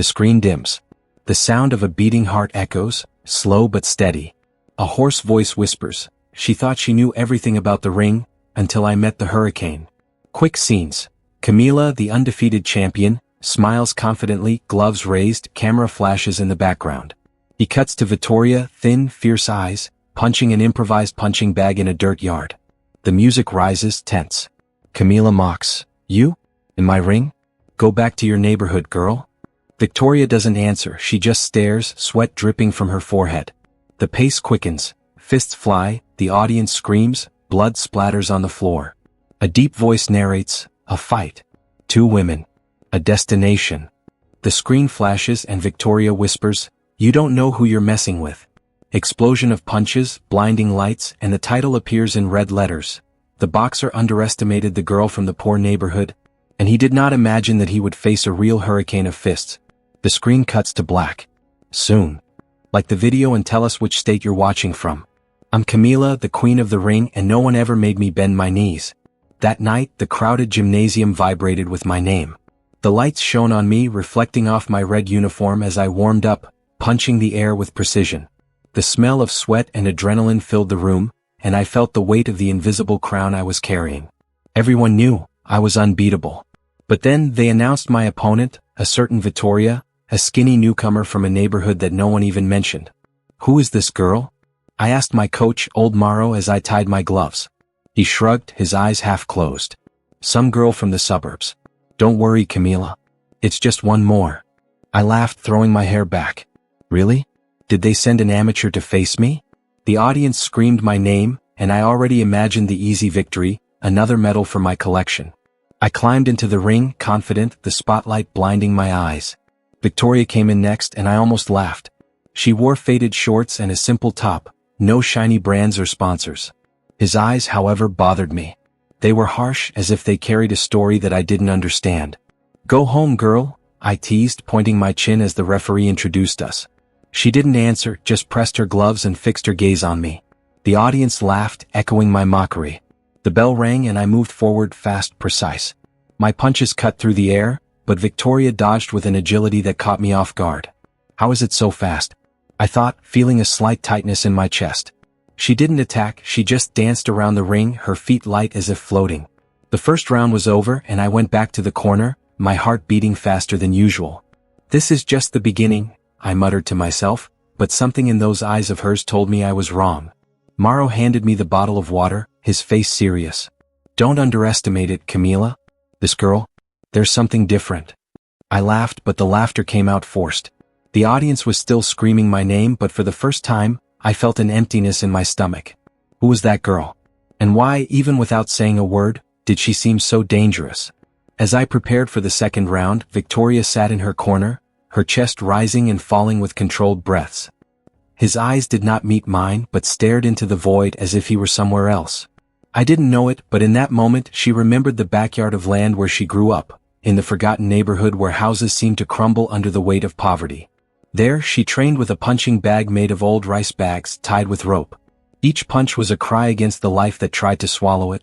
The screen dims. The sound of a beating heart echoes, slow but steady. A hoarse voice whispers, "She thought she knew everything about the ring, until I met the hurricane." Quick scenes. Camila, the undefeated champion, smiles confidently, gloves raised, camera flashes in the background. He cuts to Vitória, thin, fierce eyes, punching an improvised punching bag in a dirt yard. The music rises, tense. Camila mocks, "You? In my ring? Go back to your neighborhood, girl." Vitória doesn't answer, she just stares, sweat dripping from her forehead. The pace quickens, fists fly, the audience screams, blood splatters on the floor. A deep voice narrates, "A fight. 2 women. A destination." The screen flashes and Vitória whispers, "You don't know who you're messing with." Explosion of punches, blinding lights, and the title appears in red letters. The boxer underestimated the girl from the poor neighborhood, and he did not imagine that he would face a real hurricane of fists. The screen cuts to black. Soon. Like the video and tell us which state you're watching from. I'm Camila, the queen of the ring, and no one ever made me bend my knees. That night, the crowded gymnasium vibrated with my name. The lights shone on me, reflecting off my red uniform as I warmed up, punching the air with precision. The smell of sweat and adrenaline filled the room, and I felt the weight of the invisible crown I was carrying. Everyone knew I was unbeatable. But then they announced my opponent, a certain Vitória, a skinny newcomer from a neighborhood that no one even mentioned. "Who is this girl?" I asked my coach, old Mauro, as I tied my gloves. He shrugged, his eyes half closed. "Some girl from the suburbs. Don't worry, Camila. It's just one more." I laughed, throwing my hair back. Really? Did they send an amateur to face me? The audience screamed my name, and I already imagined the easy victory, another medal for my collection. I climbed into the ring, confident, the spotlight blinding my eyes. Vitória came in next, and I almost laughed. She wore faded shorts and a simple top, no shiny brands or sponsors. His eyes, however, bothered me. They were harsh, as if they carried a story that I didn't understand. "Go home, girl," I teased, pointing my chin as the referee introduced us. She didn't answer, just pressed her gloves and fixed her gaze on me. The audience laughed, echoing my mockery. The bell rang and I moved forward, fast, precise. My punches cut through the air, but Vitória dodged with an agility that caught me off guard. "How is it so fast?" I thought, feeling a slight tightness in my chest. She didn't attack, she just danced around the ring, her feet light as if floating. The first round was over and I went back to the corner, my heart beating faster than usual. "This is just the beginning," I muttered to myself, but something in those eyes of hers told me I was wrong. Mauro handed me the bottle of water, his face serious. "Don't underestimate it, Camila. This girl, there's something different." I laughed, but the laughter came out forced. The audience was still screaming my name, but for the first time, I felt an emptiness in my stomach. Who was that girl? And why, even without saying a word, did she seem so dangerous? As I prepared for the second round, Vitória sat in her corner, her chest rising and falling with controlled breaths. His eyes did not meet mine, but stared into the void as if he were somewhere else. I didn't know it, but in that moment she remembered the backyard of land where she grew up, in the forgotten neighborhood where houses seemed to crumble under the weight of poverty. There, she trained with a punching bag made of old rice bags tied with rope. Each punch was a cry against the life that tried to swallow it.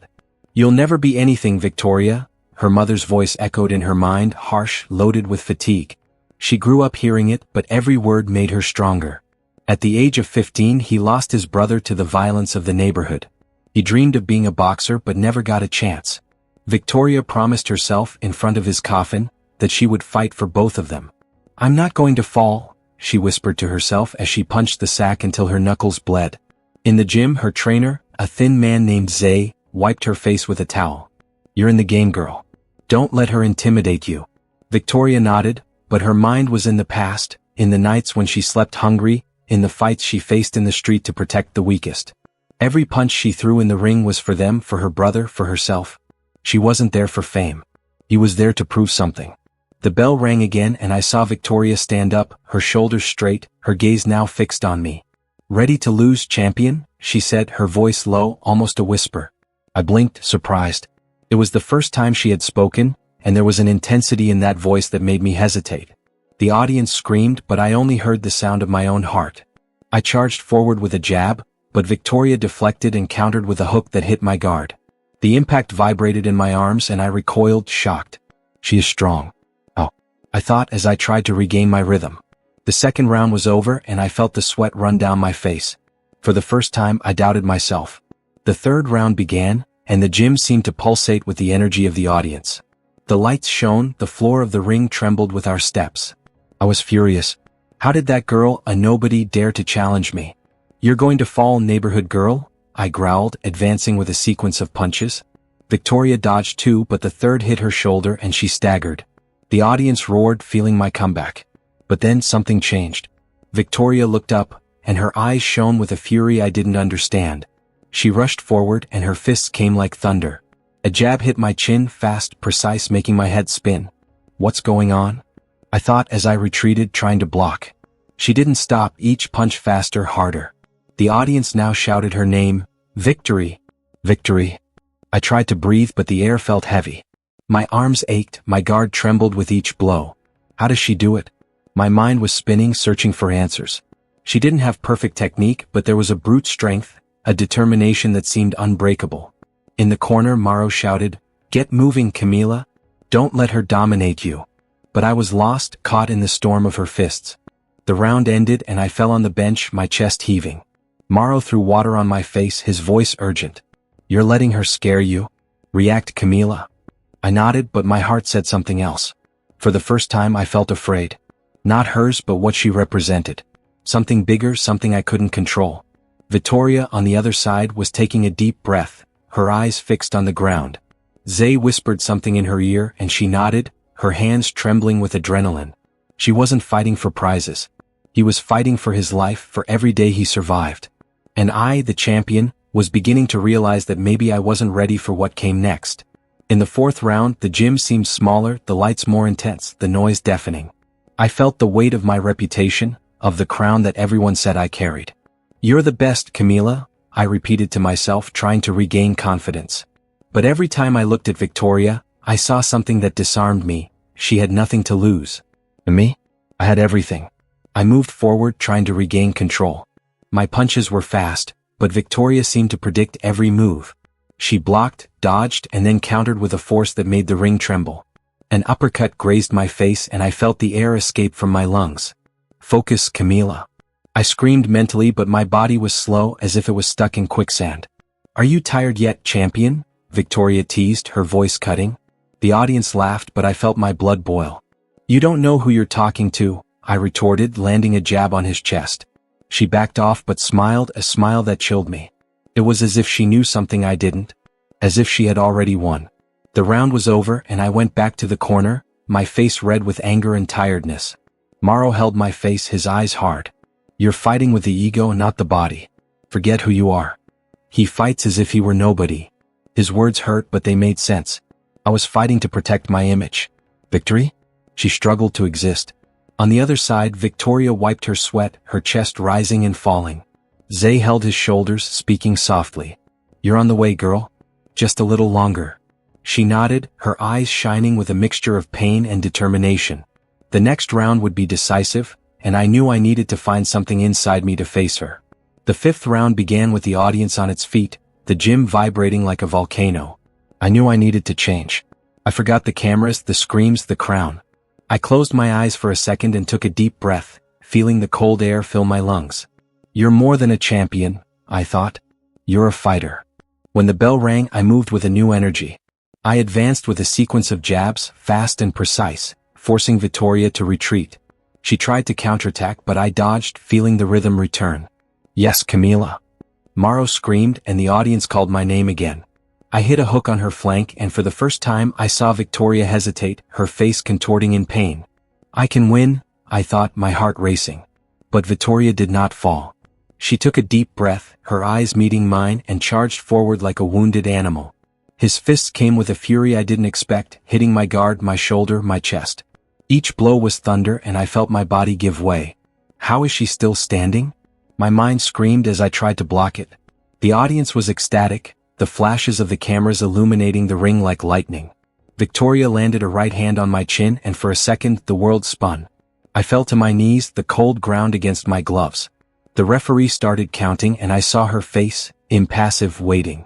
"You'll never be anything, Vitória," her mother's voice echoed in her mind, harsh, loaded with fatigue. She grew up hearing it, but every word made her stronger. At the age of 15, he lost his brother to the violence of the neighborhood. He dreamed of being a boxer but never got a chance. Vitória promised herself, in front of his coffin, that she would fight for both of them. "I'm not going to fall," she whispered to herself as she punched the sack until her knuckles bled. In the gym, her trainer, a thin man named Zay, wiped her face with a towel. "You're in the game, girl. Don't let her intimidate you." Vitória nodded, but her mind was in the past, in the nights when she slept hungry, in the fights she faced in the street to protect the weakest. Every punch she threw in the ring was for them, for her brother, for herself. She wasn't there for fame. He was there to prove something. The bell rang again and I saw Vitória stand up, her shoulders straight, her gaze now fixed on me. "Ready to lose, champion?" she said, her voice low, almost a whisper. I blinked, surprised. It was the first time she had spoken, and there was an intensity in that voice that made me hesitate. The audience screamed, but I only heard the sound of my own heart. I charged forward with a jab, but Vitória deflected and countered with a hook that hit my guard. The impact vibrated in my arms and I recoiled, shocked. "She is strong." "Oh." I thought as I tried to regain my rhythm. The second round was over and I felt the sweat run down my face. For the first time, I doubted myself. The third round began, and the gym seemed to pulsate with the energy of the audience. The lights shone, the floor of the ring trembled with our steps. I was furious. How did that girl, a nobody, dare to challenge me? "You're going to fall, neighborhood girl," I growled, advancing with a sequence of punches. Victoria dodged two, but the third hit her shoulder and she staggered. The audience roared, feeling my comeback. But then something changed. Victoria looked up, and her eyes shone with a fury I didn't understand. She rushed forward and her fists came like thunder. A jab hit my chin, fast, precise, making my head spin. What's going on? I thought as I retreated, trying to block. She didn't stop, each punch faster, harder. The audience now shouted her name, "Victory! Victory!" I tried to breathe, but the air felt heavy. My arms ached, my guard trembled with each blow. How does she do it? My mind was spinning, searching for answers. She didn't have perfect technique, but there was a brute strength, a determination that seemed unbreakable. In the corner, Mauro shouted, "Get moving, Camila. Don't let her dominate you." But I was lost, caught in the storm of her fists. The round ended and I fell on the bench, my chest heaving. Mauro threw water on my face, his voice urgent. "You're letting her scare you? React, Camila." I nodded, but my heart said something else. For the first time I felt afraid. Not hers, but what she represented. Something bigger, something I couldn't control. Vitória, on the other side, was taking a deep breath, her eyes fixed on the ground. Zay whispered something in her ear and she nodded, her hands trembling with adrenaline. She wasn't fighting for prizes. He was fighting for his life, for every day he survived. And I, the champion, was beginning to realize that maybe I wasn't ready for what came next. In the fourth round, the gym seemed smaller, the lights more intense, the noise deafening. I felt the weight of my reputation, of the crown that everyone said I carried. "You're the best, Camila," I repeated to myself, trying to regain confidence. But every time I looked at Victoria, I saw something that disarmed me. She had nothing to lose. And me? I had everything. I moved forward, trying to regain control. My punches were fast, but Victoria seemed to predict every move. She blocked, dodged, and then countered with a force that made the ring tremble. An uppercut grazed my face and I felt the air escape from my lungs. "Focus, Camila." I screamed mentally, but my body was slow, as if it was stuck in quicksand. "Are you tired yet, champion?" Victoria teased, her voice cutting. The audience laughed, but I felt my blood boil. "You don't know who you're talking to," I retorted, landing a jab on his chest. She backed off but smiled, a smile that chilled me. It was as if she knew something I didn't. As if she had already won. The round was over and I went back to the corner, my face red with anger and tiredness. Mauro held my face, his eyes hard. "You're fighting with the ego, not the body. Forget who you are." "He fights as if he were nobody." His words hurt, but they made sense. I was fighting to protect my image. Victory? She struggled to exist. On the other side, Victoria wiped her sweat, her chest rising and falling. Zay held his shoulders, speaking softly. "You're on the way, girl. Just a little longer." She nodded, her eyes shining with a mixture of pain and determination. The next round would be decisive, and I knew I needed to find something inside me to face her. The fifth round began with the audience on its feet, the gym vibrating like a volcano. I knew I needed to change. I forgot the cameras, the screams, the crown. I closed my eyes for a second and took a deep breath, feeling the cold air fill my lungs. "You're more than a champion," I thought. "You're a fighter." When the bell rang, I moved with a new energy. I advanced with a sequence of jabs, fast and precise, forcing Vitória to retreat. She tried to counterattack, but I dodged, feeling the rhythm return. "Yes, Camila." Mauro screamed and the audience called my name again. I hit a hook on her flank and for the first time I saw Victoria hesitate, her face contorting in pain. "I can win," I thought, my heart racing. But Vitória did not fall. She took a deep breath, her eyes meeting mine, and charged forward like a wounded animal. His fists came with a fury I didn't expect, hitting my guard, my shoulder, my chest. Each blow was thunder and I felt my body give way. How is she still standing? My mind screamed as I tried to block it. The audience was ecstatic, the flashes of the cameras illuminating the ring like lightning. Victoria landed a right hand on my chin and for a second the world spun. I fell to my knees, the cold ground against my gloves. The referee started counting and I saw her face, impassive, waiting.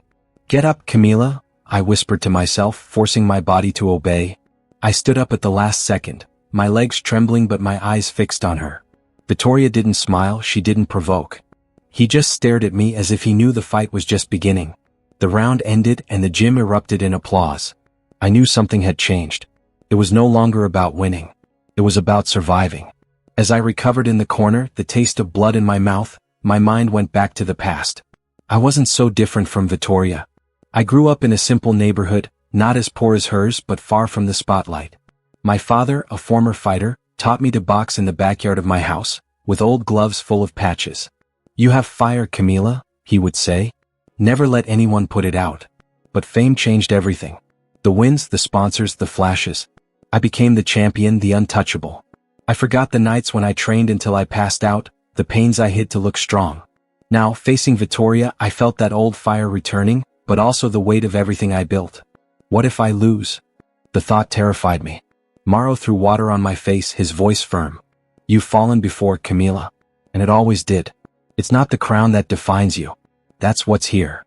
"Get up, Camila," I whispered to myself, forcing my body to obey. I stood up at the last second, my legs trembling but my eyes fixed on her. Vitória didn't smile, she didn't provoke. He just stared at me as if he knew the fight was just beginning. The round ended and the gym erupted in applause. I knew something had changed. It was no longer about winning. It was about surviving. As I recovered in the corner, the taste of blood in my mouth, my mind went back to the past. I wasn't so different from Vitória. I grew up in a simple neighborhood, not as poor as hers but far from the spotlight. My father, a former fighter, taught me to box in the backyard of my house, with old gloves full of patches. "You have fire, Camila," he would say. "Never let anyone put it out." But fame changed everything. The wins, the sponsors, the flashes. I became the champion, the untouchable. I forgot the nights when I trained until I passed out, the pains I hid to look strong. Now, facing Vitória, I felt that old fire returning, but also the weight of everything I built. What if I lose? The thought terrified me. Mauro threw water on my face, his voice firm. "You've fallen before, Camila. And it always did. It's not the crown that defines you. That's what's here."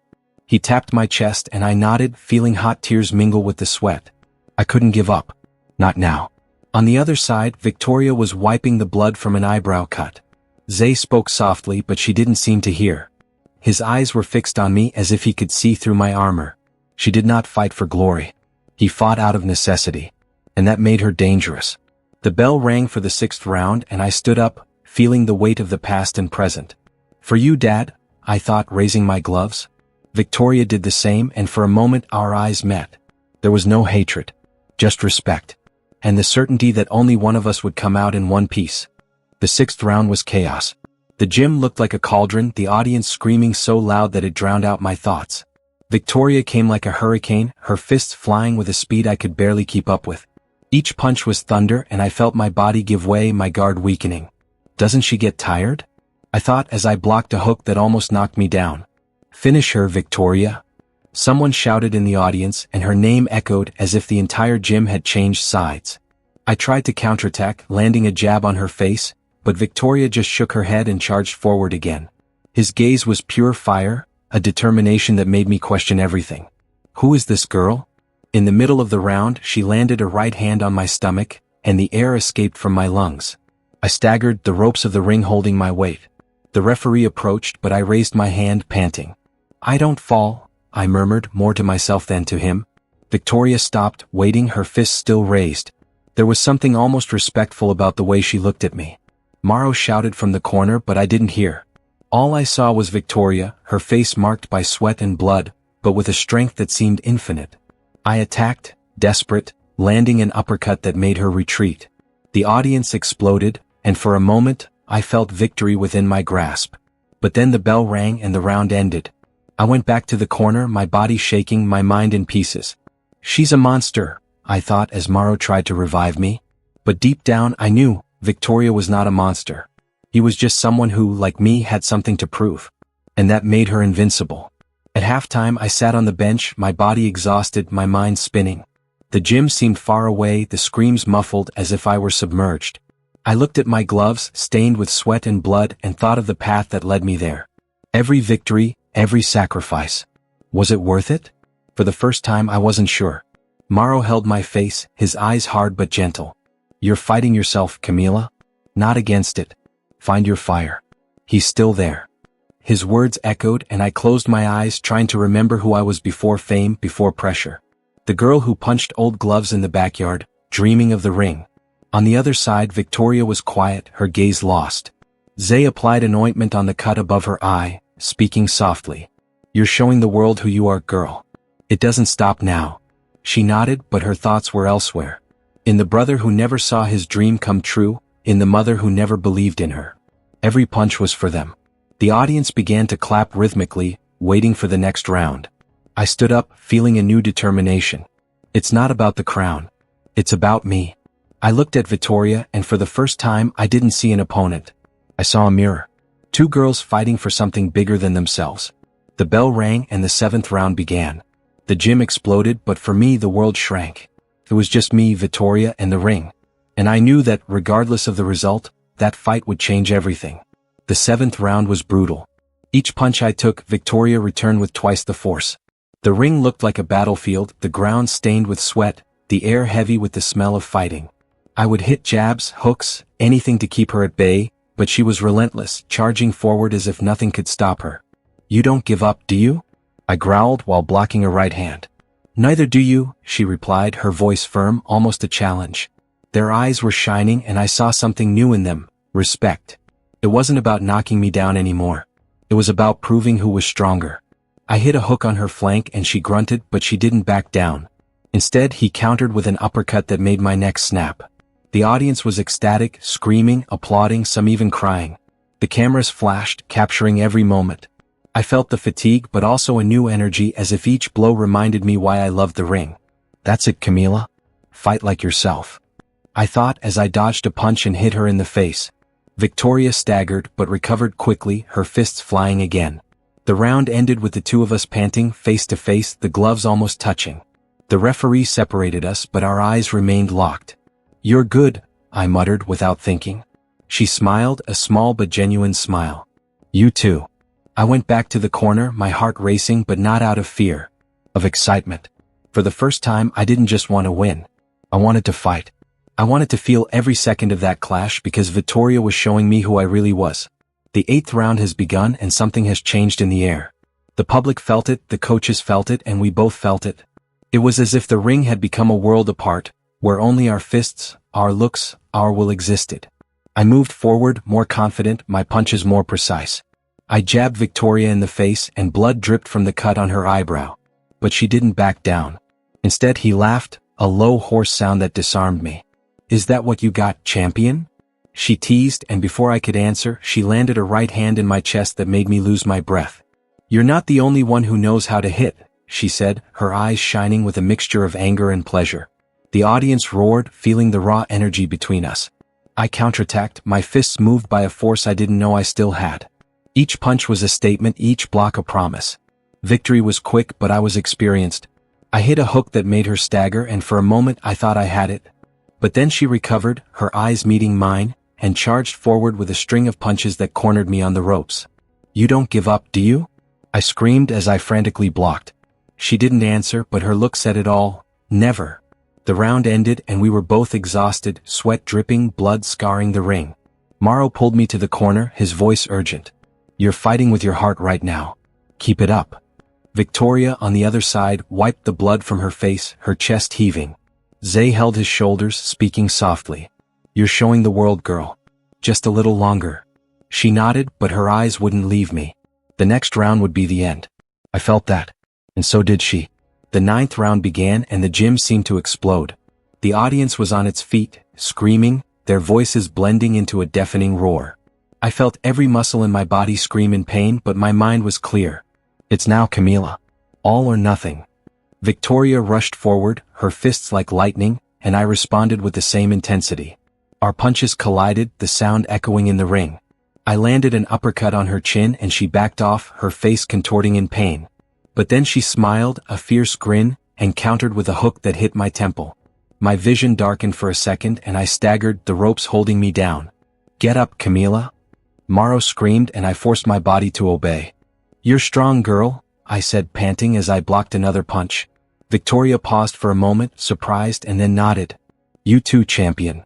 He tapped my chest and I nodded, feeling hot tears mingle with the sweat. I couldn't give up. Not now. On the other side, Vitória was wiping the blood from an eyebrow cut. Zay spoke softly, but she didn't seem to hear. His eyes were fixed on me as if he could see through my armor. She did not fight for glory. He fought out of necessity. And that made her dangerous. The bell rang for the 6th round and I stood up, feeling the weight of the past and present. "For you, Dad," I thought, raising my gloves. Vitória did the same, and for a moment our eyes met. There was no hatred, just respect. And the certainty that only one of us would come out in one piece. The 6th round was chaos. The gym looked like a cauldron, the audience screaming so loud that it drowned out my thoughts. Vitória came like a hurricane, her fists flying with a speed I could barely keep up with. Each punch was thunder and I felt my body give way, my guard weakening. "Doesn't she get tired?" I thought as I blocked a hook that almost knocked me down. "Finish her, Vitória." Someone shouted in the audience and her name echoed as if the entire gym had changed sides. I tried to counterattack, landing a jab on her face, but Vitória just shook her head and charged forward again. His gaze was pure fire, a determination that made me question everything. Who is this girl? In the middle of the round, she landed a right hand on my stomach, and the air escaped from my lungs. I staggered, the ropes of the ring holding my weight. The referee approached, but I raised my hand, panting. "I don't fall," I murmured, more to myself than to him. Vitória stopped, waiting, her fists still raised. There was something almost respectful about the way she looked at me. Mauro shouted from the corner, but I didn't hear. All I saw was Vitória, her face marked by sweat and blood, but with a strength that seemed infinite. I attacked, desperate, landing an uppercut that made her retreat. The audience exploded, and for a moment, I felt victory within my grasp. But then the bell rang and the round ended. I went back to the corner, my body shaking, my mind in pieces. "She's a monster," I thought as Mauro tried to revive me. But deep down I knew Vitória was not a monster. He was just someone who, like me, had something to prove. And that made her invincible. At halftime I sat on the bench, my body exhausted, my mind spinning. The gym seemed far away, the screams muffled as if I were submerged. I looked at my gloves, stained with sweat and blood, and thought of the path that led me there. Every victory, every sacrifice. Was it worth it? For the first time I wasn't sure. Mauro held my face, his eyes hard but gentle. "You're fighting yourself, Camila. Not against it. Find your fire. He's still there." His words echoed and I closed my eyes, trying to remember who I was before fame, before pressure. The girl who punched old gloves in the backyard, dreaming of the ring. On the other side, Vitória was quiet, her gaze lost. Zay applied an ointment on the cut above her eye, speaking softly. "You're showing the world who you are, girl. It doesn't stop now." She nodded, but her thoughts were elsewhere. In the brother who never saw his dream come true, in the mother who never believed in her. Every punch was for them. The audience began to clap rhythmically, waiting for the next round. I stood up, feeling a new determination. It's not about the crown. It's about me. I looked at Vitória, and for the first time I didn't see an opponent. I saw a mirror. Two girls fighting for something bigger than themselves. The bell rang and the 7th round began. The gym exploded, but for me the world shrank. It was just me, Vitória, and the ring. And I knew that, regardless of the result, that fight would change everything. The 7th round was brutal. Each punch I took, Vitória returned with twice the force. The ring looked like a battlefield, the ground stained with sweat, the air heavy with the smell of fighting. I would hit jabs, hooks, anything to keep her at bay, but she was relentless, charging forward as if nothing could stop her. "You don't give up, do you?" I growled while blocking a right hand. "Neither do you," she replied, her voice firm, almost a challenge. Their eyes were shining and I saw something new in them: respect. It wasn't about knocking me down anymore. It was about proving who was stronger. I hit a hook on her flank and she grunted, but she didn't back down. Instead, he countered with an uppercut that made my neck snap. The audience was ecstatic, screaming, applauding, some even crying. The cameras flashed, capturing every moment. I felt the fatigue but also a new energy, as if each blow reminded me why I loved the ring. "That's it, Camila. Fight like yourself," I thought as I dodged a punch and hit her in the face. Victoria staggered but recovered quickly, her fists flying again. The round ended with the two of us panting, face to face, the gloves almost touching. The referee separated us, but our eyes remained locked. "You're good," I muttered without thinking. She smiled, a small but genuine smile. "You too." I went back to the corner, my heart racing, but not out of fear. Of excitement. For the first time, I didn't just want to win. I wanted to fight. I wanted to feel every second of that clash, because Vitória was showing me who I really was. The 8th round has begun and something has changed in the air. The public felt it, the coaches felt it, and we both felt it. It was as if the ring had become a world apart, where only our fists, our looks, our will existed. I moved forward, more confident, my punches more precise. I jabbed Vitória in the face and blood dripped from the cut on her eyebrow. But she didn't back down. Instead, he laughed, a low, hoarse sound that disarmed me. "Is that what you got, champion?" She teased, and before I could answer, she landed a right hand in my chest that made me lose my breath. "You're not the only one who knows how to hit," she said, her eyes shining with a mixture of anger and pleasure. The audience roared, feeling the raw energy between us. I counterattacked, my fists moved by a force I didn't know I still had. Each punch was a statement, each block a promise. Victory was quick, but I was experienced. I hit a hook that made her stagger, and for a moment I thought I had it. But then she recovered, her eyes meeting mine, and charged forward with a string of punches that cornered me on the ropes. "You don't give up, do you?" I screamed as I frantically blocked. She didn't answer, but her look said it all. Never. The round ended and we were both exhausted, sweat dripping, blood scarring the ring. Mauro pulled me to the corner, his voice urgent. "You're fighting with your heart right now. Keep it up." Vitória, on the other side, wiped the blood from her face, her chest heaving. Zay held his shoulders, speaking softly. "You're showing the world, girl. Just a little longer." She nodded, but her eyes wouldn't leave me. The next round would be the end. I felt that. And so did she. The 9th round began and the gym seemed to explode. The audience was on its feet, screaming, their voices blending into a deafening roar. I felt every muscle in my body scream in pain, but my mind was clear. "It's now, Camila. All or nothing." Vitória rushed forward, her fists like lightning, and I responded with the same intensity. Our punches collided, the sound echoing in the ring. I landed an uppercut on her chin and she backed off, her face contorting in pain. But then she smiled, a fierce grin, and countered with a hook that hit my temple. My vision darkened for a second and I staggered, the ropes holding me down. "Get up, Camila." Mauro screamed and I forced my body to obey. "You're strong, girl," I said, panting as I blocked another punch. Vitória paused for a moment, surprised, and then nodded. "You too, champion."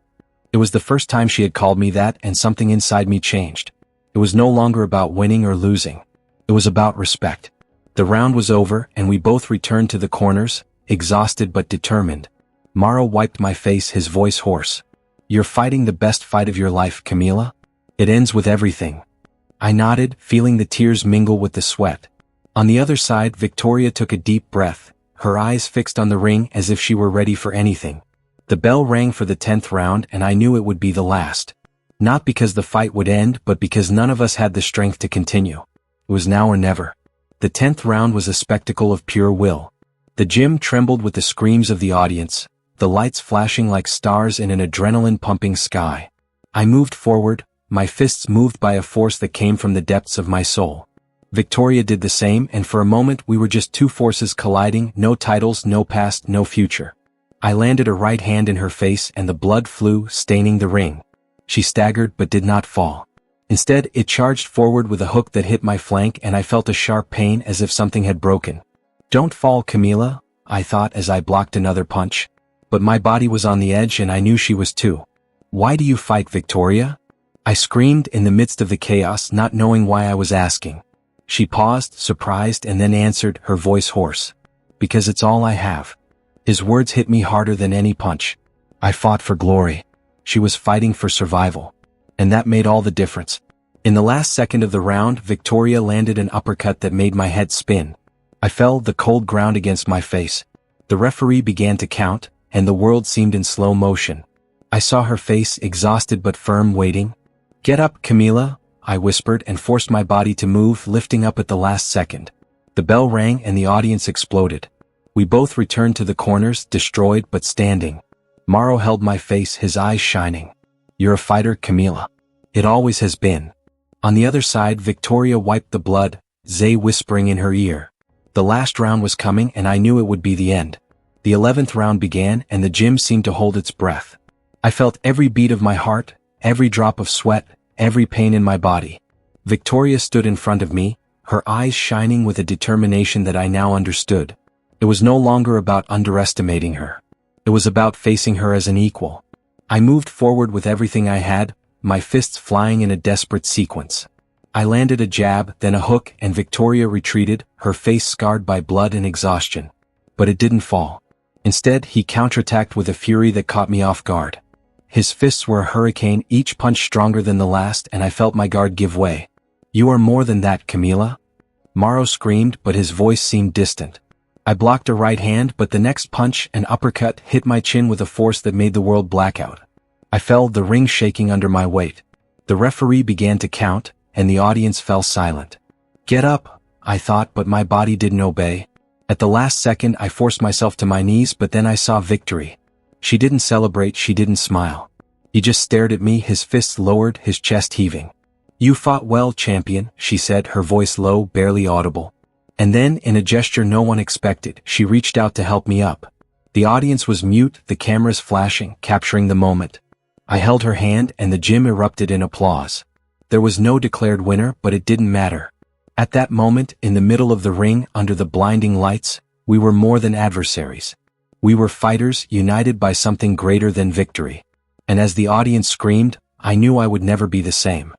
It was the first time she had called me that, and something inside me changed. It was no longer about winning or losing. It was about respect. The round was over, and we both returned to the corners, exhausted but determined. Mauro wiped my face, his voice hoarse. "You're fighting the best fight of your life, Camila. It ends with everything." I nodded, feeling the tears mingle with the sweat. On the other side, Vitória took a deep breath, her eyes fixed on the ring as if she were ready for anything. The bell rang for the 10th round and I knew it would be the last. Not because the fight would end, but because none of us had the strength to continue. It was now or never. The 10th round was a spectacle of pure will. The gym trembled with the screams of the audience, the lights flashing like stars in an adrenaline-pumping sky. I moved forward, my fists moved by a force that came from the depths of my soul. Vitória did the same, and for a moment we were just two forces colliding, no titles, no past, no future. I landed a right hand in her face and the blood flew, staining the ring. She staggered but did not fall. Instead, it charged forward with a hook that hit my flank and I felt a sharp pain as if something had broken. "Don't fall, Camila," I thought as I blocked another punch. But my body was on the edge and I knew she was too. "Why do you fight, Victoria?" I screamed in the midst of the chaos, not knowing why I was asking. She paused, surprised, and then answered, her voice hoarse. "Because it's all I have." His words hit me harder than any punch. I fought for glory. She was fighting for survival. And that made all the difference. In the last second of the round, Victoria landed an uppercut that made my head spin. I fell, the cold ground against my face. The referee began to count, and the world seemed in slow motion. I saw her face, exhausted but firm, waiting. "Get up, Camila," I whispered and forced my body to move, lifting up at the last second. The bell rang and the audience exploded. We both returned to the corners, destroyed but standing. Mauro held my face, his eyes shining. "You're a fighter, Camila. It always has been." On the other side, Victoria wiped the blood, Zay whispering in her ear. The last round was coming and I knew it would be the end. The 11th round began and the gym seemed to hold its breath. I felt every beat of my heart, every drop of sweat, every pain in my body. Victoria stood in front of me, her eyes shining with a determination that I now understood. It was no longer about underestimating her. It was about facing her as an equal. I moved forward with everything I had, my fists flying in a desperate sequence. I landed a jab, then a hook, and Victoria retreated, her face scarred by blood and exhaustion. But it didn't fall. Instead, he counterattacked with a fury that caught me off guard. His fists were a hurricane, each punch stronger than the last, and I felt my guard give way. "You are more than that, Camila." Mauro screamed, but his voice seemed distant. I blocked a right hand, but the next punch, an uppercut, hit my chin with a force that made the world black out. I fell, the ring shaking under my weight. The referee began to count, and the audience fell silent. "Get up," I thought, but my body didn't obey. At the last second, I forced myself to my knees, but then I saw victory. She didn't celebrate, she didn't smile. He just stared at me, his fists lowered, his chest heaving. "You fought well, champion," she said, her voice low, barely audible. And then, in a gesture no one expected, she reached out to help me up. The audience was mute, the cameras flashing, capturing the moment. I held her hand and the gym erupted in applause. There was no declared winner, but it didn't matter. At that moment, in the middle of the ring, under the blinding lights, we were more than adversaries. We were fighters, united by something greater than victory. And as the audience screamed, I knew I would never be the same.